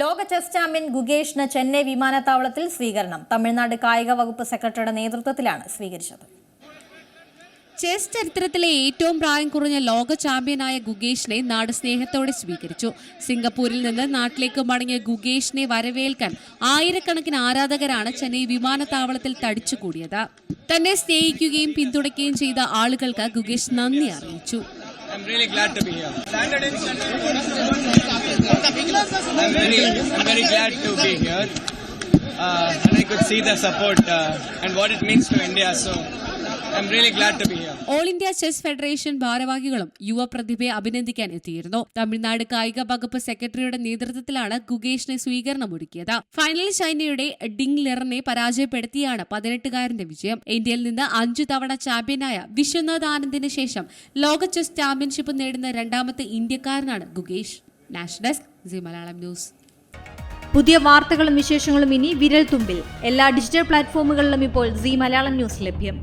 ലോക chess champion ഗുകേഷിന് Chennai വിമാനത്താവളത്തിൽ സ്വീകരണം. തമിഴ്നാട് കായിക വകുപ്പ് സെക്രട്ടറിയുടെ നേതൃത്വത്തിലാണ് സ്വീകരിച്ചത്. ചെസ് ചരിത്രത്തിലെ ഏറ്റവും പ്രായം കുറഞ്ഞ ലോക ചാമ്പ്യനായ ഗുകേഷിനെ നാട് സ്നേഹത്തോടെ സ്വീകരിച്ചു. സിംഗപ്പൂരിൽ നിന്ന് നാട്ടിലേക്ക് മടങ്ങിയ ഗുകേഷിനെ വരവേൽക്കാൻ ആയിരക്കണക്കിന് ആരാധകരാണ് ചെന്നൈ വിമാനത്താവളത്തിൽ തടിച്ചുകൂടിയത്. തന്നെ സ്നേഹിക്കുകയും പിന്തുണയ്ക്കുകയും ചെയ്ത ആളുകൾക്ക് ഗുകേഷ് നന്ദി അറിയിച്ചു. I'm really glad to be here. I'm very glad to be here. And I could see the support and what it means to India. So I'm really glad to be here. All India chess federation ഭാരവാഹികളും യുവ പ്രതിഭയെ അഭിനന്ദിക്കാൻ എത്തിയിരുന്നു. തമിഴ്നാട് കായിക വകുപ്പ് സെക്രട്ടറിയുടെ നേതൃത്വത്തിലാണ് ഗുകേഷിനെ സ്വീകരണം ഒരുക്കിയത്. ഫൈനലിൽ ചൈനയുടെ ഡിങ് ലെറിനെ പരാജയപ്പെടുത്തിയാണ് 18-കാരന്റെ വിജയം. ഇന്ത്യയിൽ നിന്ന് 5 തവണ ചാമ്പ്യനായ വിശ്വനാഥ് ആനന്ദിന് ശേഷം ലോക ചെസ് ചാമ്പ്യൻഷിപ്പ് നേടുന്ന രണ്ടാമത്തെ ഇന്ത്യക്കാരനാണ് Gukesh. National desk Zee Malayalam News. പുതിയ വാർത്തകളും വിശേഷങ്ങളും ഇനി വിരൽ തുമ്പിൽ. എല്ലാ ഡിജിറ്റൽ പ്ലാറ്റ്ഫോമുകളിലും ഇപ്പോൾ സി മലയാളം ന്യൂസ് ലഭ്യം.